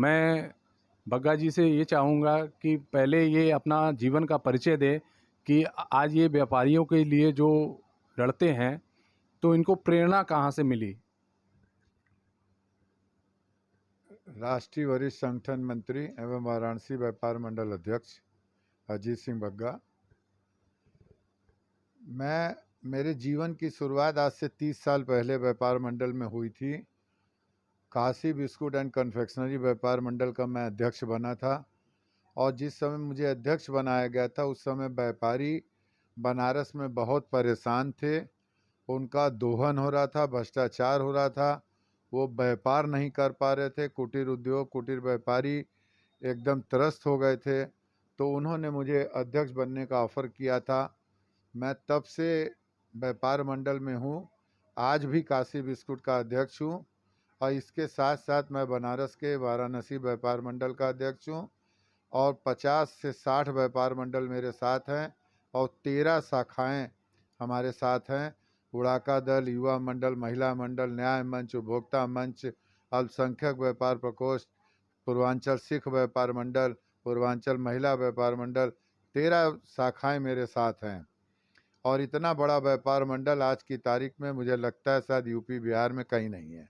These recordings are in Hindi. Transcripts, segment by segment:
मैं बग्गा जी से ये चाहूँगा कि पहले ये अपना जीवन का परिचय दें कि आज ये व्यापारियों के लिए जो लड़ते हैं, तो इनको प्रेरणा कहाँ से मिली? राष्ट्रीय वरिष्ठ संगठन मंत्री एवं वाराणसी व्यापार मंडल अध्यक्ष अजीत सिंह बग्गा। मेरे जीवन की शुरुआत आज से 30 साल पहले व्यापार मंडल में हुई थी। काशी बिस्कुट एंड कन्फेक्शनरी व्यापार मंडल का मैं अध्यक्ष बना था और जिस समय मुझे अध्यक्ष बनाया गया था उस समय व्यापारी बनारस में बहुत परेशान थे। उनका दोहन हो रहा था, भ्रष्टाचार हो रहा था, वो व्यापार नहीं कर पा रहे थे। कुटीर उद्योग, कुटीर व्यापारी एकदम त्रस्त हो गए थे। तो उन्होंने मुझे अध्यक्ष बनने का ऑफ़र किया था। मैं तब से व्यापार मंडल में हूँ। आज भी काशी बिस्कुट का अध्यक्ष हूँ और इसके साथ साथ मैं बनारस के वाराणसी व्यापार मंडल का अध्यक्ष हूँ और 50 से 60 व्यापार मंडल मेरे साथ हैं और 13 शाखाएँ हमारे साथ हैं। उड़ाका दल, युवा मंडल, महिला मंडल, न्याय मंच, उपभोक्ता मंच, अल्पसंख्यक व्यापार प्रकोष्ठ, पूर्वांचल सिख व्यापार मंडल, पूर्वांचल महिला व्यापार मंडल, 13 शाखाएँ मेरे साथ हैं। और इतना बड़ा व्यापार मंडल आज की तारीख में मुझे लगता है शायद यूपी बिहार में कहीं नहीं है।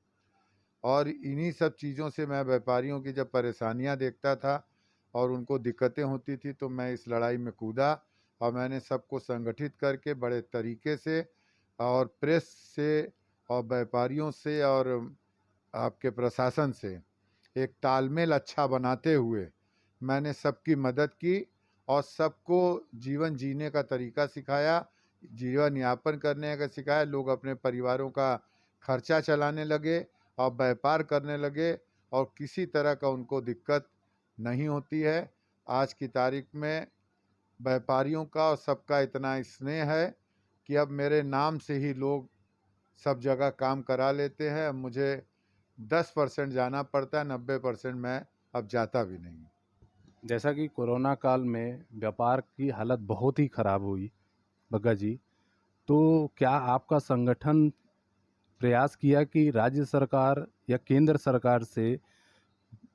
और इन्हीं सब चीज़ों से मैं व्यापारियों की जब परेशानियां देखता था और उनको दिक्कतें होती थी तो मैं इस लड़ाई में कूदा और मैंने सबको संगठित करके बड़े तरीके से और प्रेस से और व्यापारियों से और आपके प्रशासन से एक तालमेल अच्छा बनाते हुए मैंने सबकी मदद की और सबको जीवन जीने का तरीका सिखाया, जीवन यापन करने का सिखाया। लोग अपने परिवारों का खर्चा चलाने लगे और व्यापार करने लगे और किसी तरह का उनको दिक्कत नहीं होती है। आज की तारीख में व्यापारियों का और सबका इतना स्नेह है कि अब मेरे नाम से ही लोग सब जगह काम करा लेते हैं। अब मुझे 10% जाना पड़ता है, 90% मैं अब जाता भी नहीं। जैसा कि कोरोना काल में व्यापार की हालत बहुत ही ख़राब हुई बग्गा जी, तो क्या आपका संगठन प्रयास किया कि राज्य सरकार या केंद्र सरकार से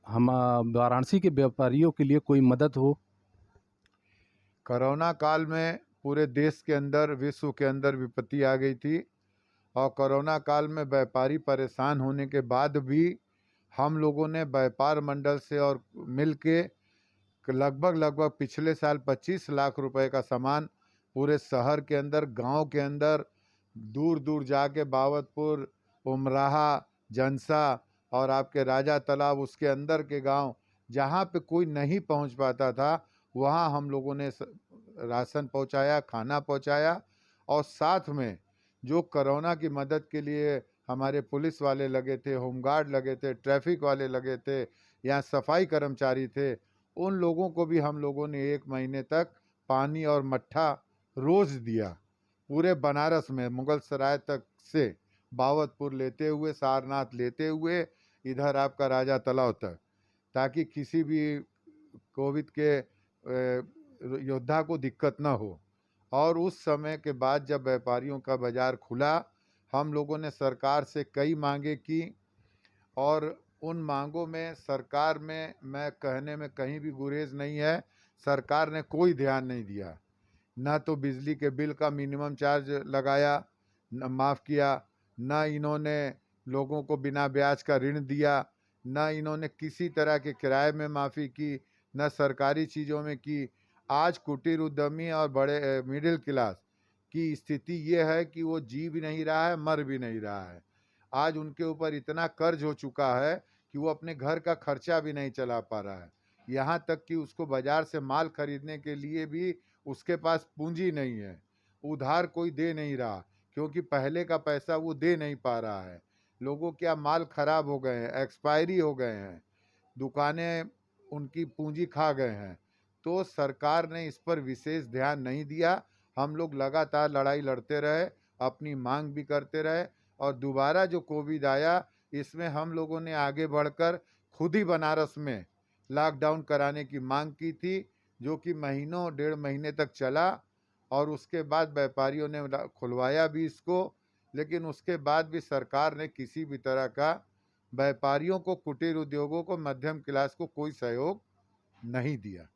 हम वाराणसी के व्यापारियों के लिए कोई मदद हो? कोरोना काल में पूरे देश के अंदर, विश्व के अंदर विपत्ति आ गई थी और कोरोना काल में व्यापारी परेशान होने के बाद भी हम लोगों ने व्यापार मंडल से और मिल के लगभग पिछले साल 25 लाख रुपए का सामान पूरे शहर के अंदर, गांव के अंदर, दूर दूर जाके बावतपुर, उमराहा, जनसा और आपके राजा तालाब उसके अंदर के गांव जहां पे कोई नहीं पहुंच पाता था वहां हम लोगों ने राशन पहुंचाया, खाना पहुंचाया और साथ में जो कोरोना की मदद के लिए हमारे पुलिस वाले लगे थे, होमगार्ड लगे थे, ट्रैफिक वाले लगे थे, यहाँ सफाई कर्मचारी थे, उन लोगों को भी हम लोगों ने 1 महीने तक पानी और मट्ठा रोज़ दिया। पूरे बनारस में मुगल सराय तक से बावतपुर लेते हुए, सारनाथ लेते हुए, इधर आपका राजा तालाब तक, ताकि किसी भी कोविड के योद्धा को दिक्कत ना हो। और उस समय के बाद जब व्यापारियों का बाज़ार खुला, हम लोगों ने सरकार से कई मांगे की और उन मांगों में सरकार में मैं कहने में कहीं भी गुरेज नहीं है, सरकार ने कोई ध्यान नहीं दिया। ना तो बिजली के बिल का मिनिमम चार्ज लगाया, न माफ़ किया, न इन्होंने लोगों को बिना ब्याज का ऋण दिया, न इन्होंने किसी तरह के किराए में माफ़ी की, न सरकारी चीज़ों में की। आज कुटीर उद्यमी और बड़े मिडिल क्लास की स्थिति ये है कि वो जी भी नहीं रहा है, मर भी नहीं रहा है। आज उनके ऊपर इतना कर्ज हो चुका है कि वो अपने घर का खर्चा भी नहीं चला पा रहा है। यहाँ तक कि उसको बाज़ार से माल खरीदने के लिए भी उसके पास पूंजी नहीं है, उधार कोई दे नहीं रहा क्योंकि पहले का पैसा वो दे नहीं पा रहा है। लोगों के यहाँ माल खराब हो गए हैं, एक्सपायरी हो गए हैं, दुकानें उनकी पूंजी खा गए हैं। तो सरकार ने इस पर विशेष ध्यान नहीं दिया। हम लोग लगातार लड़ाई लड़ते रहे, अपनी मांग भी करते रहे और दोबारा जो कोविड आया इसमें हम लोगों ने आगे बढ़कर खुद ही बनारस में लॉकडाउन कराने की मांग की थी, जो कि महीनों 1.5 महीने तक चला और उसके बाद व्यापारियों ने खुलवाया भी इसको, लेकिन उसके बाद भी सरकार ने किसी भी तरह का व्यापारियों को, कुटीर उद्योगों को, मध्यम क्लास को कोई सहयोग नहीं दिया।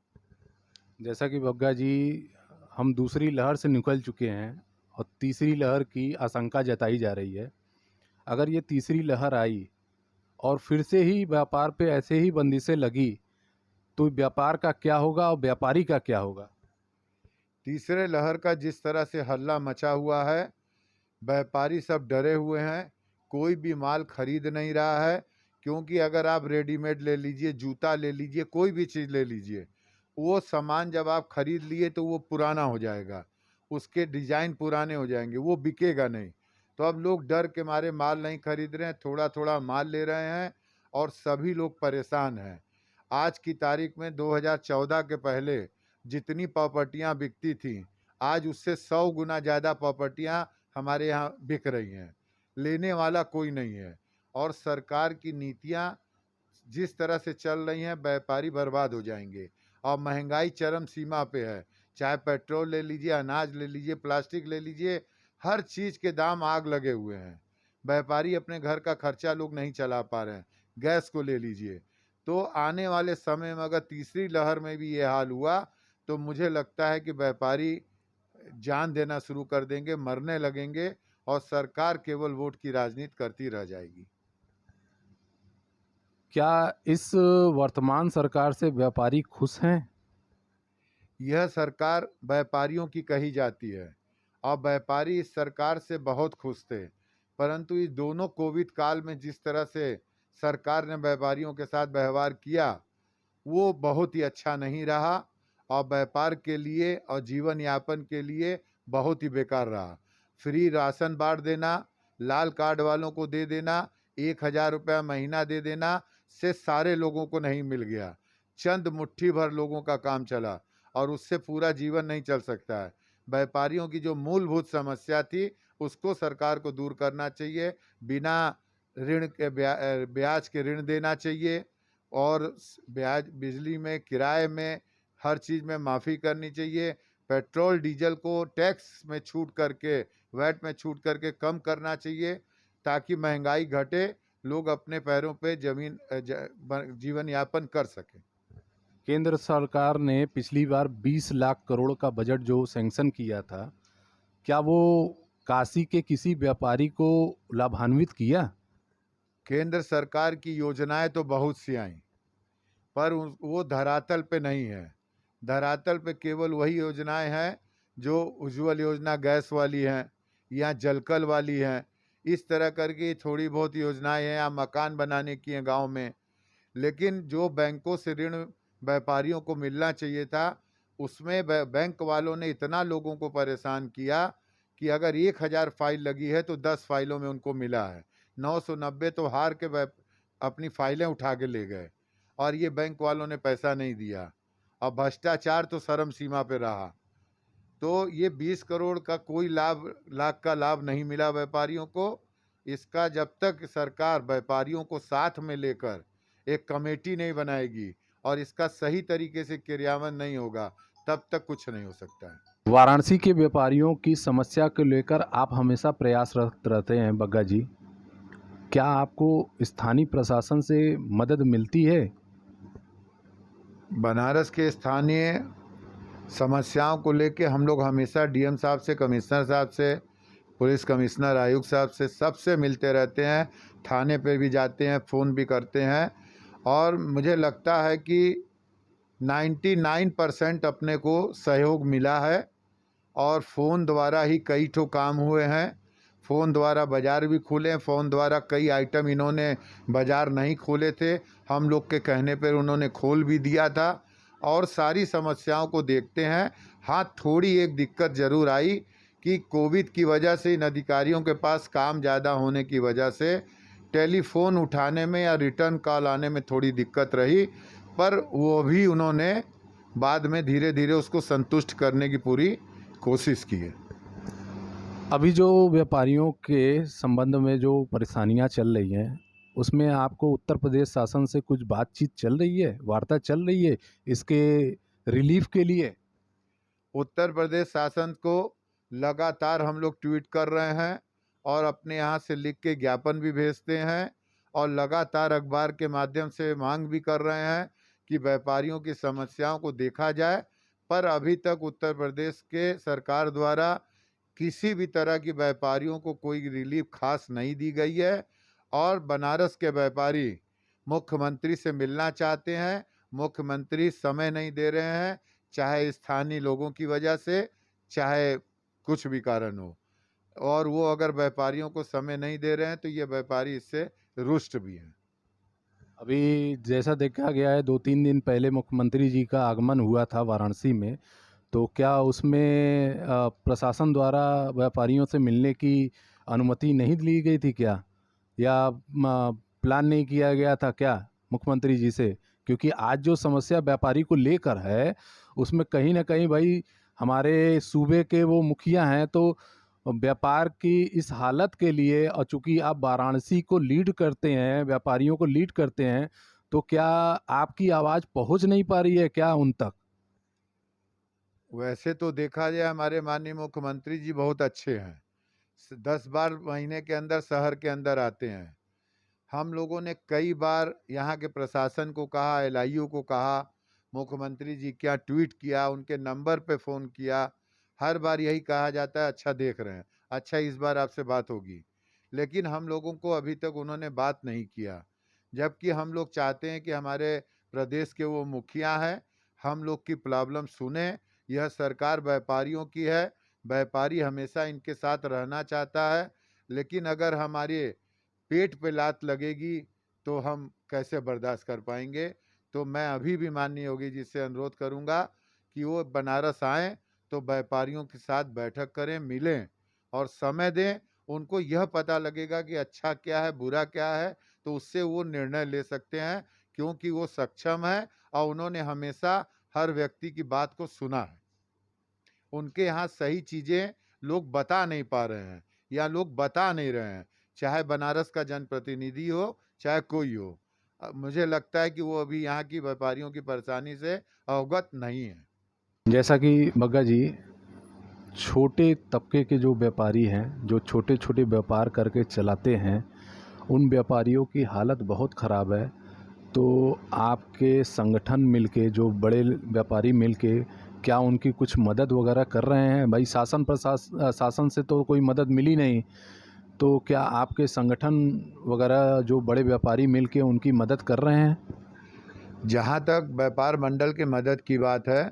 जैसा कि बग्गा जी, हम दूसरी लहर से निकल चुके हैं और तीसरी लहर की आशंका जताई जा रही है। अगर ये तीसरी लहर आई और फिर से ही व्यापार पे ऐसे ही बंदिशें लगी, तो व्यापार का क्या होगा और व्यापारी का क्या होगा? तीसरे लहर का जिस तरह से हल्ला मचा हुआ है, व्यापारी सब डरे हुए हैं, कोई भी माल खरीद नहीं रहा है, क्योंकि अगर आप रेडीमेड ले लीजिए, जूता ले लीजिए, कोई भी चीज़ ले लीजिए, वो सामान जब आप खरीद लिए तो वो पुराना हो जाएगा, उसके डिज़ाइन पुराने हो जाएंगे, वो बिकेगा नहीं। तो अब लोग डर के मारे माल नहीं खरीद रहे हैं, थोड़ा थोड़ा माल ले रहे हैं और सभी लोग परेशान हैं। आज की तारीख में 2014 के पहले जितनी प्रॉपर्टियां बिकती थी, आज उससे 100 गुना ज़्यादा प्रॉपर्टियां हमारे यहाँ बिक रही हैं। लेने वाला कोई नहीं है और सरकार की नीतियाँ जिस तरह से चल रही हैं, व्यापारी बर्बाद हो जाएंगे और महंगाई चरम सीमा पे है। चाहे पेट्रोल ले लीजिए, अनाज ले लीजिए, प्लास्टिक ले लीजिए, हर चीज़ के दाम आग लगे हुए हैं। व्यापारी अपने घर का खर्चा लोग नहीं चला पा रहे हैं। गैस को ले लीजिए। तो आने वाले समय में अगर तीसरी लहर में भी ये हाल हुआ तो मुझे लगता है कि व्यापारी जान देना शुरू कर देंगे, मरने लगेंगे और सरकार केवल वोट की राजनीति करती रह जाएगी। क्या इस वर्तमान सरकार से व्यापारी खुश हैं? यह सरकार व्यापारियों की कही जाती है और व्यापारी इस सरकार से बहुत खुश थे, परंतु इस दोनों कोविड काल में जिस तरह से सरकार ने व्यापारियों के साथ व्यवहार किया, वो बहुत ही अच्छा नहीं रहा और व्यापार के लिए और जीवन यापन के लिए बहुत ही बेकार रहा। फ्री राशन बांट देना, लाल कार्ड वालों को दे देना, 1,000 रुपया महीना दे देना से सारे लोगों को नहीं मिल गया। चंद मुट्ठी भर लोगों का काम चला और उससे पूरा जीवन नहीं चल सकता है। व्यापारियों की जो मूलभूत समस्या थी उसको सरकार को दूर करना चाहिए। बिना ऋण के ब्याज के ऋण देना चाहिए और ब्याज, बिजली में, किराए में, हर चीज़ में माफ़ी करनी चाहिए। पेट्रोल डीजल को टैक्स में छूट करके, वैट में छूट करके कम करना चाहिए ताकि महंगाई घटे, लोग अपने पैरों पे जीवन यापन कर सकें। केंद्र सरकार ने पिछली बार 20 लाख करोड़ का बजट जो सैंक्शन किया था, क्या वो काशी के किसी व्यापारी को लाभान्वित किया? केंद्र सरकार की योजनाएं तो बहुत सी आई, पर वो धरातल पे नहीं है। धरातल पे केवल वही योजनाएं हैं जो उज्ज्वल योजना गैस वाली हैं या जलकल वाली हैं। इस तरह करके थोड़ी बहुत योजनाएं हैं या मकान बनाने की हैं गांव में। लेकिन जो बैंकों से ऋण व्यापारियों को मिलना चाहिए था, उसमें बैंक वालों ने इतना लोगों को परेशान किया कि अगर 1,000 फाइल लगी है तो 10 फाइलों में उनको मिला है। 990 तो हार के अपनी फाइलें उठा के ले गए और ये बैंक वालों ने पैसा नहीं दिया और भ्रष्टाचार तो चरम सीमा पे रहा। तो ये 20 करोड़ का कोई लाख का लाभ नहीं मिला व्यापारियों को। इसका जब तक सरकार व्यापारियों को साथ में लेकर एक कमेटी नहीं बनाएगी और इसका सही तरीके से क्रियान्वयन नहीं होगा, तब तक कुछ नहीं हो सकता है। वाराणसी के व्यापारियों की समस्या को लेकर आप हमेशा प्रयासरत रहते हैं बग्गा जी। क्या आपको स्थानीय प्रशासन से मदद मिलती है? बनारस के स्थानीय समस्याओं को लेके हम लोग हमेशा डीएम साहब से, कमिश्नर साहब से, पुलिस कमिश्नर, आयुक्त साहब से, सबसे मिलते रहते हैं। थाने पे भी जाते हैं, फ़ोन भी करते हैं और मुझे लगता है कि 99% अपने को सहयोग मिला है और फ़ोन द्वारा ही कई ठो काम हुए हैं। फ़ोन द्वारा बाज़ार भी खुले, फ़ोन द्वारा कई आइटम इन्होंने बाज़ार नहीं खोले थे, हम लोग के कहने पर उन्होंने खोल भी दिया था और सारी समस्याओं को देखते हैं। हाँ, थोड़ी एक दिक्कत ज़रूर आई कि कोविड की वजह से इन अधिकारियों के पास काम ज़्यादा होने की वजह से टेलीफ़ोन उठाने में या रिटर्न कॉल आने में थोड़ी दिक्कत रही, पर वो भी उन्होंने बाद में धीरे धीरे उसको संतुष्ट करने की पूरी कोशिश की है। अभी जो व्यापारियों के संबंध में जो परेशानियां चल रही हैं, उसमें आपको उत्तर प्रदेश शासन से कुछ बातचीत चल रही है, वार्ता चल रही है इसके रिलीफ के लिए? उत्तर प्रदेश शासन को लगातार हम लोग ट्वीट कर रहे हैं और अपने यहाँ से लिख के ज्ञापन भी भेजते हैं और लगातार अखबार के माध्यम से मांग भी कर रहे हैं कि व्यापारियों की समस्याओं को देखा जाए, पर अभी तक उत्तर प्रदेश के सरकार द्वारा किसी भी तरह की व्यापारियों को कोई रिलीफ खास नहीं दी गई है। और बनारस के व्यापारी मुख्यमंत्री से मिलना चाहते हैं, मुख्यमंत्री समय नहीं दे रहे हैं, चाहे स्थानीय लोगों की वजह से, चाहे कुछ भी कारण हो। और वो अगर व्यापारियों को समय नहीं दे रहे हैं तो ये व्यापारी इससे रुष्ट भी हैं। अभी जैसा देखा गया है 2-3 दिन पहले मुख्यमंत्री जी का आगमन हुआ था वाराणसी में, तो क्या उसमें प्रशासन द्वारा व्यापारियों से मिलने की अनुमति नहीं ली गई थी क्या? या प्लान नहीं किया गया था क्या मुख्यमंत्री जी से? क्योंकि आज जो समस्या व्यापारी को लेकर है, उसमें कहीं न कहीं भाई हमारे सूबे के वो मुखिया हैं, तो व्यापार की इस हालत के लिए और चूँकि आप वाराणसी को लीड करते हैं, व्यापारियों को लीड करते हैं, तो क्या आपकी आवाज़ पहुँच नहीं पा रही है क्या उन तक? वैसे तो देखा जाए हमारे माननीय मुख्यमंत्री जी बहुत अच्छे हैं। 10 बार महीने के अंदर शहर के अंदर आते हैं। हम लोगों ने कई बार यहाँ के प्रशासन को कहा, एलआईयू को कहा, मुख्यमंत्री जी क्या ट्वीट किया, उनके नंबर पे फ़ोन किया। हर बार यही कहा जाता है, अच्छा देख रहे हैं, अच्छा इस बार आपसे बात होगी। लेकिन हम लोगों को अभी तक उन्होंने बात नहीं किया। जबकि हम लोग चाहते हैं कि हमारे प्रदेश के वो मुखिया हैं, हम लोग की प्रॉब्लम सुनें। यह सरकार व्यापारियों की है, व्यापारी हमेशा इनके साथ रहना चाहता है। लेकिन अगर हमारे पेट पे लात लगेगी तो हम कैसे बर्दाश्त कर पाएंगे। तो मैं अभी भी माननीय योगी जी से अनुरोध करूंगा कि वो बनारस आएँ तो व्यापारियों के साथ बैठक करें, मिलें और समय दें। उनको यह पता लगेगा कि अच्छा क्या है, बुरा क्या है, तो उससे वो निर्णय ले सकते हैं, क्योंकि वो सक्षम हैं और उन्होंने हमेशा हर व्यक्ति की बात को सुना है। उनके यहाँ सही चीज़ें लोग बता नहीं पा रहे हैं या लोग बता नहीं रहे हैं, चाहे बनारस का जनप्रतिनिधि हो, चाहे कोई हो। मुझे लगता है कि वो अभी यहाँ की व्यापारियों की परेशानी से अवगत नहीं है। जैसा कि बग्गा जी, छोटे तबके के जो व्यापारी हैं, जो छोटे-छोटे व्यापार करके चलाते हैं, उन व्यापारियों की हालत बहुत ख़राब है। तो आपके संगठन मिलके, जो बड़े व्यापारी मिलके, क्या उनकी कुछ मदद वगैरह कर रहे हैं? भाई शासन से तो कोई मदद मिली नहीं, तो क्या आपके संगठन वगैरह जो बड़े व्यापारी मिलके उनकी मदद कर रहे हैं? जहाँ तक व्यापार मंडल की मदद की बात है,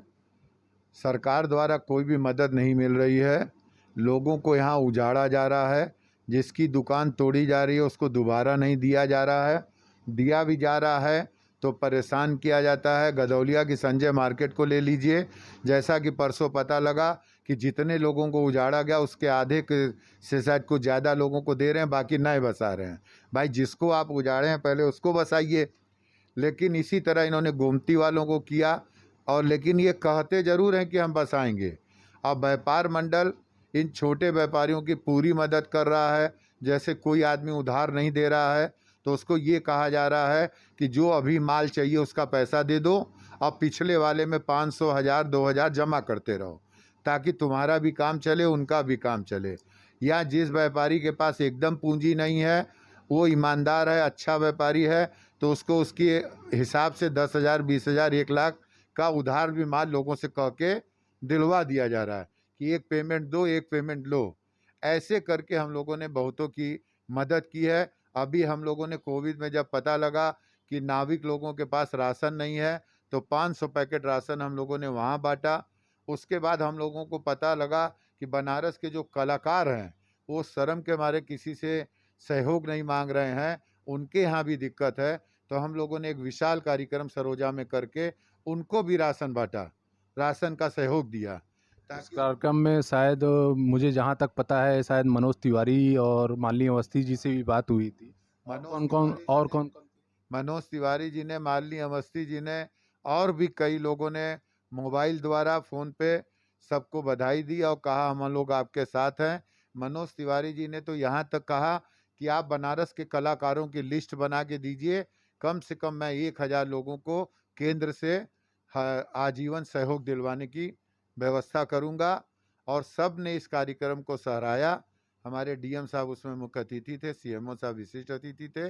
सरकार द्वारा कोई भी मदद नहीं मिल रही है। लोगों को यहाँ उजाड़ा जा रहा है, जिसकी दुकान तोड़ी जा रही है उसको दोबारा नहीं दिया जा रहा है, दिया भी जा रहा है तो परेशान किया जाता है। गदौलिया की संजय मार्केट को ले लीजिए, जैसा कि परसों पता लगा कि जितने लोगों को उजाड़ा गया उसके आधे के से शायद कुछ ज़्यादा लोगों को दे रहे हैं, बाकी नए बसा रहे हैं। भाई जिसको आप उजाड़े हैं पहले उसको बसाइए। लेकिन इसी तरह इन्होंने गोमती वालों को किया, और लेकिन ये कहते ज़रूर हैं कि हम बसाएंगे। अब व्यापार मंडल इन छोटे व्यापारियों की पूरी मदद कर रहा है। जैसे कोई आदमी उधार नहीं दे रहा है तो उसको ये कहा जा रहा है कि जो अभी माल चाहिए उसका पैसा दे दो, अब पिछले वाले में 500, 1000, 2000 जमा करते रहो, ताकि तुम्हारा भी काम चले, उनका भी काम चले। या जिस व्यापारी के पास एकदम पूंजी नहीं है, वो ईमानदार है, अच्छा व्यापारी है, तो उसको उसके हिसाब से 10,000, 20,000, 1 लाख का उधार भी माल लोगों से कह के दिलवा दिया जा रहा है कि एक पेमेंट दो, एक पेमेंट लो। ऐसे करके हम लोगों ने बहुतों की मदद की है। अभी हम लोगों ने कोविड में जब पता लगा कि नाविक लोगों के पास राशन नहीं है, तो 500 पैकेट राशन हम लोगों ने वहाँ बाँटा। उसके बाद हम लोगों को पता लगा कि बनारस के जो कलाकार हैं, वो शर्म के मारे किसी से सहयोग नहीं माँग रहे हैं, उनके यहाँ भी दिक्कत है। तो हम लोगों ने एक विशाल कार्यक्रम सरोजा में करके उनको भी राशन बाँटा, राशन का सहयोग दिया, इस ताकि कार्यक्रम में शायद मुझे जहाँ तक पता है शायद मनोज तिवारी और मालिनी अवस्थी जी से भी बात हुई थी। और मनोज कौन-कौन तिवारी जी और ने कौन-कौन? मनोज तिवारी जी ने, मालिनी अवस्थी जी ने और भी कई लोगों ने मोबाइल द्वारा फ़ोन पे सबको बधाई दी और कहा हम लोग आपके साथ हैं। मनोज तिवारी जी ने तो यहाँ तक कहा कि आप बनारस के कलाकारों की लिस्ट बना के दीजिए, कम से कम मैं 1000 लोगों को केंद्र से आजीवन सहयोग दिलवाने की व्यवस्था करूँगा। और सब ने इस कार्यक्रम को सराहाया। हमारे डीएम साहब उसमें मुख्य अतिथि थे, सीएमओ साहब विशिष्ट अतिथि थे।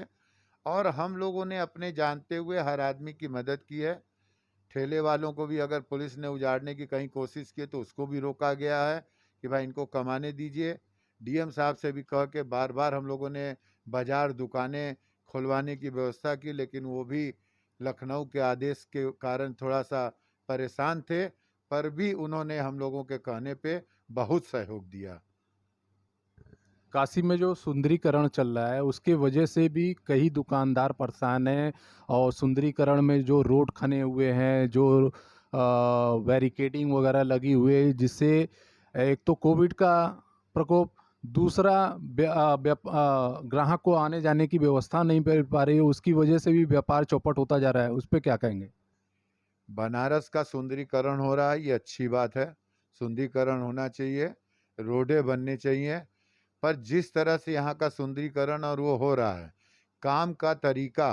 और हम लोगों ने अपने जानते हुए हर आदमी की मदद की है। ठेले वालों को भी अगर पुलिस ने उजाड़ने की कहीं कोशिश की तो उसको भी रोका गया है कि भाई इनको कमाने दीजिए। डीएम साहब से भी कह के बार-बार हम लोगों ने बाज़ार, दुकानें खुलवाने की व्यवस्था की, लेकिन वो भी लखनऊ के आदेश के कारण थोड़ा-सा परेशान थे, पर भी उन्होंने हम लोगों के कहने पे बहुत सहयोग दिया। काशी में जो सुंदरीकरण चल रहा है उसके वजह से भी कई दुकानदार परेशान हैं, और सुंदरीकरण में जो रोड खने हुए हैं, जो बैरिकेडिंग वगैरह लगी हुई है, जिससे एक तो कोविड का प्रकोप, दूसरा ग्राहक को आने जाने की व्यवस्था नहीं कर पा रही है, उसकी वजह से भी व्यापार चौपट होता जा रहा है। उस पर क्या कहेंगे? बनारस का सुंदरीकरण हो रहा है, ये अच्छी बात है। सुंदरीकरण होना चाहिए, रोडें बननी चाहिए, पर जिस तरह से यहाँ का सुंदरीकरण और वो हो रहा है, काम का तरीका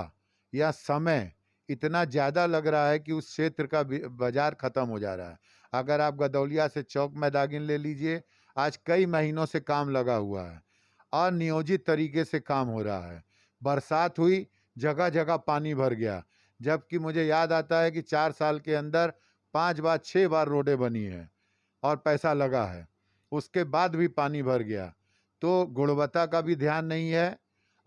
या समय इतना ज़्यादा लग रहा है कि उस क्षेत्र का बाज़ार ख़त्म हो जा रहा है। अगर आप गदौलिया से चौक मैदागिन ले लीजिए, आज कई महीनों से काम लगा हुआ है। अनियोजित तरीके से काम हो रहा है। बरसात हुई, जगह-जगह पानी भर गया। जबकि मुझे याद आता है कि 4 साल के अंदर 5 बार 6 बार रोडें बनी हैं और पैसा लगा है। उसके बाद भी पानी भर गया। तो गुणवत्ता का भी ध्यान नहीं है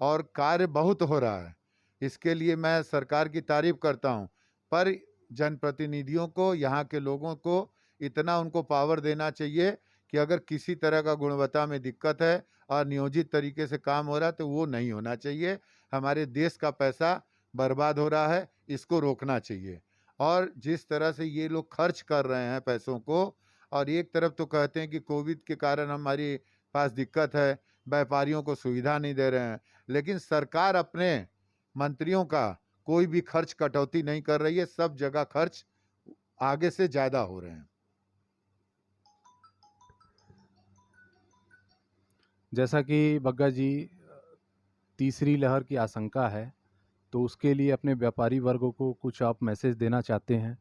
और कार्य बहुत हो रहा है। इसके लिए मैं सरकार की तारीफ़ करता हूँ, पर जनप्रतिनिधियों को, यहाँ के लोगों को इतना उनको पावर देना चाहिए कि अगर किसी तरह का गुणवत्ता में दिक्कत है और नियोजित तरीके से काम हो रहा है, तो वो नहीं होना चाहिए। हमारे देश का पैसा बर्बाद हो रहा है, इसको रोकना चाहिए। और जिस तरह से ये लोग खर्च कर रहे हैं पैसों को, और एक तरफ तो कहते हैं कि कोविड के कारण हमारे पास दिक्कत है, व्यापारियों को सुविधा नहीं दे रहे हैं, लेकिन सरकार अपने मंत्रियों का कोई भी खर्च कटौती नहीं कर रही है, सब जगह खर्च आगे से ज़्यादा हो रहे हैं। जैसा कि बग्गा जी, तीसरी लहर की आशंका है, तो उसके लिए अपने व्यापारी वर्गों को कुछ आप मैसेज देना चाहते हैं?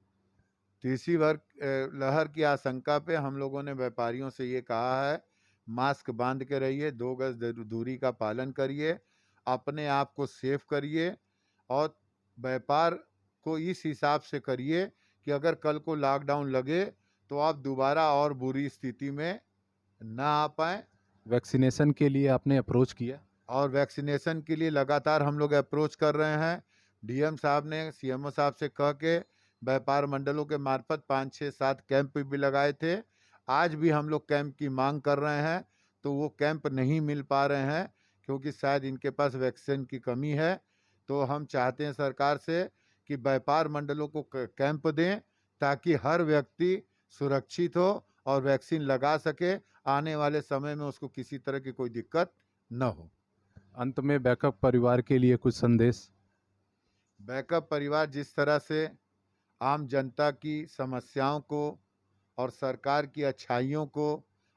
तीसरी लहर की आशंका पे हम लोगों ने व्यापारियों से ये कहा है, मास्क बांध के रहिए, 2 गज दूरी का पालन करिए, अपने आप को सेफ करिए और व्यापार को इस हिसाब से करिए कि अगर कल को लॉकडाउन लगे तो आप दोबारा और बुरी स्थिति में ना आ पाएँ। वैक्सीनेशन के लिए आपने अप्रोच किया? और वैक्सीनेशन के लिए लगातार हम लोग अप्रोच कर रहे हैं। डीएम साहब ने सीएमओ साहब से कह के व्यापार मंडलों के मार्फत 5, 6, 7 कैंप भी लगाए थे। आज भी हम लोग कैंप की मांग कर रहे हैं, तो वो कैंप नहीं मिल पा रहे हैं क्योंकि शायद इनके पास वैक्सीन की कमी है। तो हम चाहते हैं सरकार से कि व्यापार मंडलों को कैंप दें ताकि हर व्यक्ति सुरक्षित हो और वैक्सीन लगा सके, आने वाले समय में उसको किसी तरह की कोई दिक्कत न हो। अंत में बैकअप परिवार के लिए कुछ संदेश? बैकअप परिवार जिस तरह से आम जनता की समस्याओं को और सरकार की अच्छाइयों को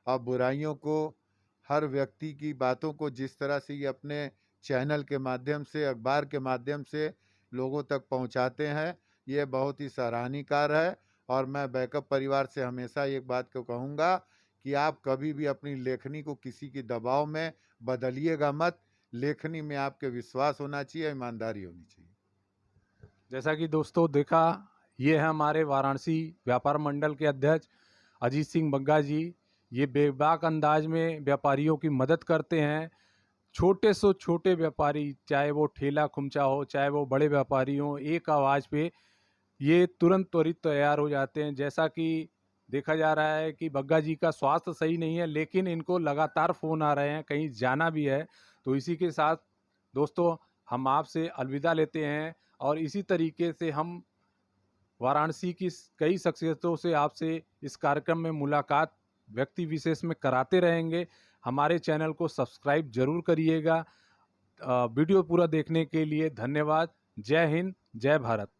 और बुराइयों को, हर व्यक्ति की बातों को जिस तरह से ये अपने चैनल के माध्यम से, अखबार के माध्यम से लोगों तक पहुंचाते हैं, ये बहुत ही सराहनीय कार्य है। और मैं बैकअप परिवार से हमेशा एक बात को कहूँगा कि आप कभी भी अपनी लेखनी को किसी के दबाव में बदलिएगा मत। लेखनी में आपके विश्वास होना चाहिए, ईमानदारी होनी चाहिए। जैसा कि दोस्तों देखा, ये है हमारे वाराणसी व्यापार मंडल के अध्यक्ष अजीत सिंह बग्गा जी। ये बेबाक अंदाज में व्यापारियों की मदद करते हैं। छोटे से छोटे व्यापारी, चाहे वो ठेला खुमचा हो, चाहे वो बड़े व्यापारी हों, एक आवाज़ पे ये तुरंत त्वरित तैयार हो जाते हैं। जैसा कि देखा जा रहा है कि बग्गा जी का स्वास्थ्य सही नहीं है, लेकिन इनको लगातार फ़ोन आ रहे हैं, कहीं जाना भी है। तो इसी के साथ दोस्तों हम आपसे अलविदा लेते हैं, और इसी तरीके से हम वाराणसी की कई शख्सियतों से आपसे इस कार्यक्रम में मुलाकात व्यक्ति विशेष में कराते रहेंगे। हमारे चैनल को सब्सक्राइब जरूर करिएगा। वीडियो पूरा देखने के लिए धन्यवाद। जय हिंद, जय भारत।